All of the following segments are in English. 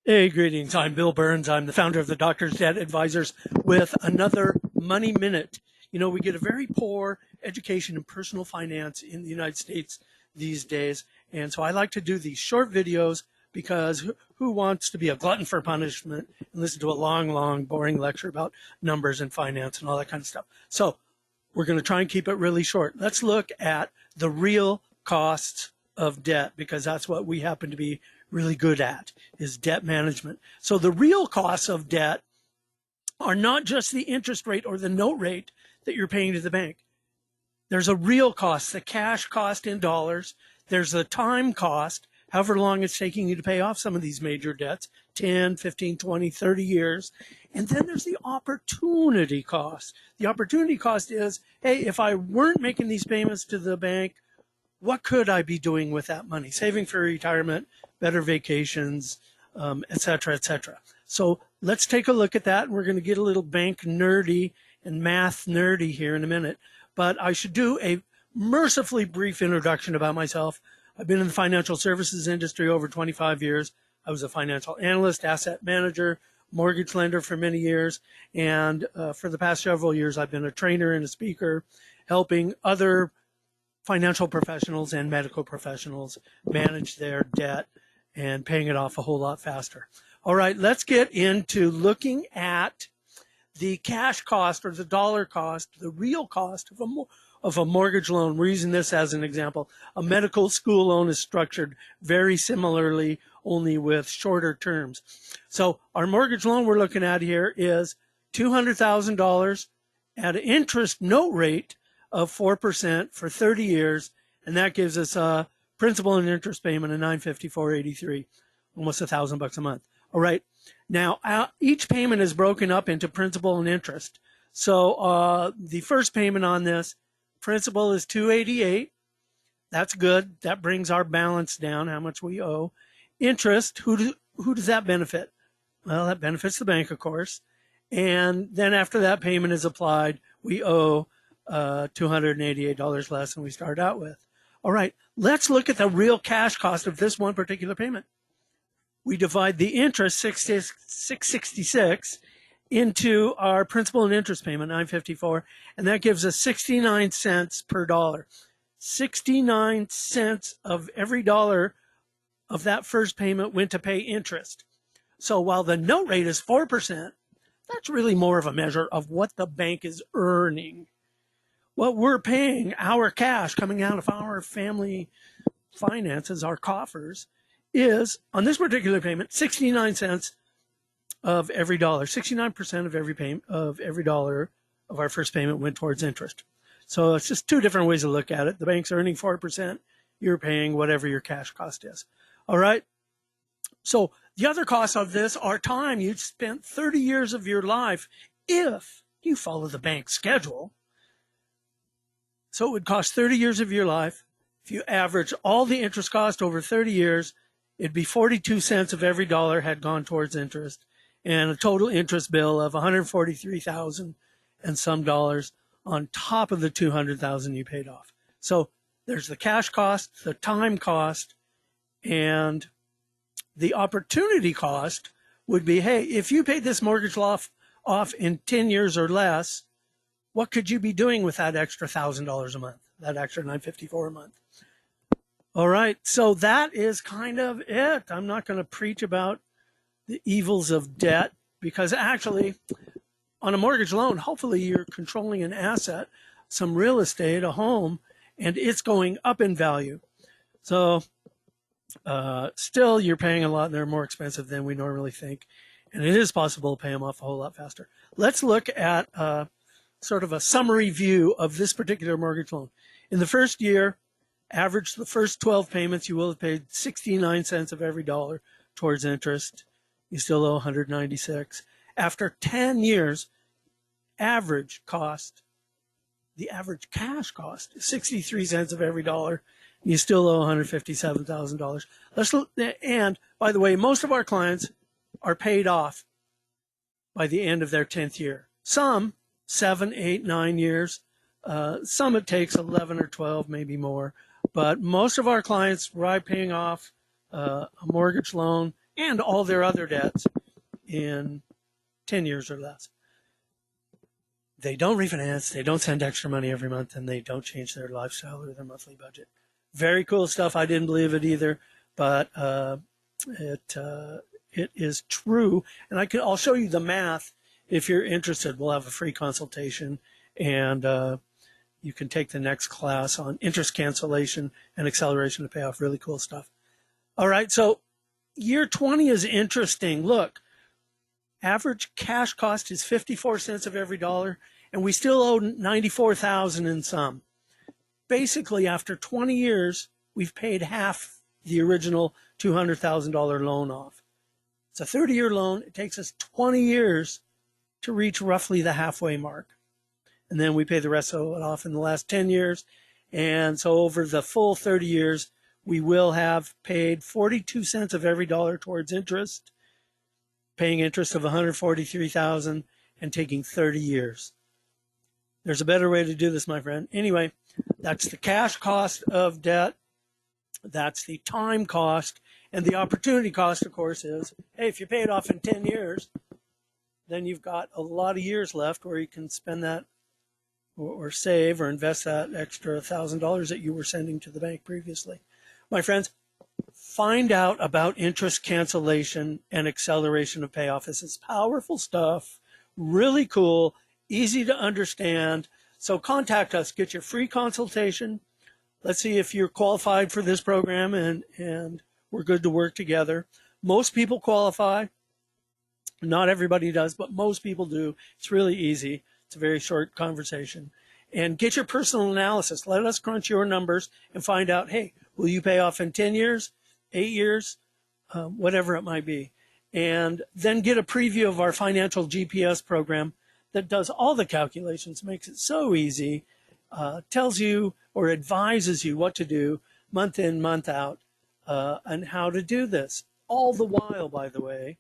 Hey, greetings. I'm Bill Burns. I'm the founder of the Doctor's Debt Advisors with another Money Minute. You know, we get a very poor education in personal finance in the United States these days. And so I like to do these short videos because who wants to be a glutton for punishment and listen to a long, boring lecture about numbers and finance and all that kind of stuff? So we're going to try and keep it really short. Let's look at the real costs of debt because that's what we happen to be really good at is debt management. So the real costs of debt are not just the interest rate or the note rate that you're paying to the bank. There's a real cost, the cash cost in dollars. There's the time cost, however long it's taking you to pay off some of these major debts, 10, 15, 20, 30 years. And then there's the opportunity cost. The opportunity cost is, hey, if I weren't making these payments to the bank, what could I be doing with that money? Saving for retirement, better vacations, et cetera, et cetera. So let's take a look at that. We're going to get a little bank nerdy and math nerdy here in a minute. But I should do a mercifully brief introduction about myself. I've been in the financial services industry over 25 years. I was a financial analyst, asset manager, mortgage lender for many years. And for the past several years, I've been a trainer and a speaker helping other financial professionals and medical professionals manage their debt and paying it off a whole lot faster. All right, let's get into looking at the cash cost or the dollar cost, the real cost of a mortgage loan. We're using this as an example. A medical school loan is structured very similarly, only with shorter terms. So our mortgage loan we're looking at here is $200,000 at an interest note rate of 4% for 30 years, and that gives us a principal and interest payment of $954.83, almost $1,000 a month. All right, now each payment is broken up into principal and interest. So the first payment on this principal is $288. That's good. That brings our balance down, how much we owe. Interest, who does that benefit? Well, that benefits the bank, of course. And then after that payment is applied, we owe $288 less than we started out with. All right, let's look at the real cash cost of this one particular payment. We divide the interest, $666, into our principal and interest payment, $954, and that gives us 69 cents per dollar. 69 cents of every dollar of that first payment went to pay interest. So while the note rate is 4%, that's really more of a measure of what the bank is earning. What we're paying, our cash coming out of our family finances, our coffers, is on this particular payment 69 cents of every dollar. 69% of every payment of every dollar of our first payment went towards interest. So it's just two different ways to look at it. The bank's earning 4%. You're paying whatever your cash cost is. All right. So the other costs of this are time. You'd spent 30 years of your life if you follow the bank schedule. So it would cost 30 years of your life. If you average all the interest cost over 30 years, it'd be 42 cents of every dollar had gone towards interest, and a total interest bill of 143,000 and some dollars on top of the 200,000 you paid off. So there's the cash cost, the time cost, and the opportunity cost would be, hey, if you paid this mortgage off in 10 years or less, what could you be doing with that extra $1,000 a month, that extra $954 a month? All right, so that is kind of it. I'm not going to preach about the evils of debt because actually on a mortgage loan, hopefully you're controlling an asset, some real estate, a home, and it's going up in value. So still you're paying a lot and they're more expensive than we normally think. And it is possible to pay them off a whole lot faster. Let's look at sort of a summary view of this particular mortgage loan. In the first year, average the first 12 payments, you will have paid 69 cents of every dollar towards interest. You still owe 196. After 10 years, average cost, the average cash cost is 63 cents of every dollar. You still owe $157,000. Let's look, and by the way, most of our clients are paid off by the end of their 10th year. Some 7, 8, 9 years. Some it takes 11 or 12, maybe more. But most of our clients, we're paying off a mortgage loan and all their other debts in 10 years or less. They don't refinance, they don't send extra money every month, and they don't change their lifestyle or their monthly budget. Very cool stuff. I didn't believe it either, but it is true. And I'll show you the math if you're interested. We'll have a free consultation, and you can take the next class on interest cancellation and acceleration to pay off. Really cool stuff. All right, so year 20 is interesting. Look, average cash cost is 54 cents of every dollar, and we still owe 94,000 in some. Basically, after 20 years, we've paid half the original $200,000 loan off. It's a 30-year loan. It takes us 20 years to reach roughly the halfway mark. And then we pay the rest of it off in the last 10 years. And so over the full 30 years, we will have paid 42 cents of every dollar towards interest, paying interest of 143,000 and taking 30 years. There's a better way to do this, my friend. Anyway, that's the cash cost of debt. That's the time cost. And the opportunity cost, of course, is, hey, if you pay it off in 10 years, then you've got a lot of years left where you can spend that or save or invest that extra $1,000 that you were sending to the bank previously. My friends, find out about interest cancellation and acceleration of payoff. This is powerful stuff, really cool, easy to understand. So contact us, get your free consultation. Let's see if you're qualified for this program, and we're good to work together. Most people qualify. Not everybody does, but most people do. It's really easy. It's a very short conversation. And get your personal analysis. Let us crunch your numbers and find out, hey, will you pay off in 10 years, 8 years, whatever it might be. And then get a preview of our financial GPS program that does all the calculations, makes it so easy, tells you or advises you what to do month in, month out, and how to do this. All the while, by the way,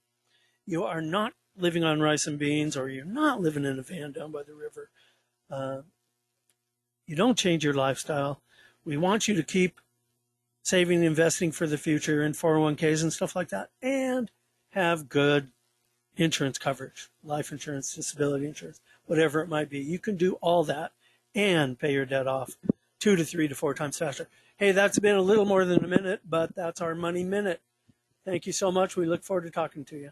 you are not living on rice and beans, or you're not living in a van down by the river. You don't change your lifestyle. We want you to keep saving and investing for the future in 401ks and stuff like that, and have good insurance coverage, life insurance, disability insurance, whatever it might be. You can do all that and pay your debt off 2 to 3 to 4 times faster. Hey, that's been a little more than a minute, but that's our Money Minute. Thank you so much. We look forward to talking to you.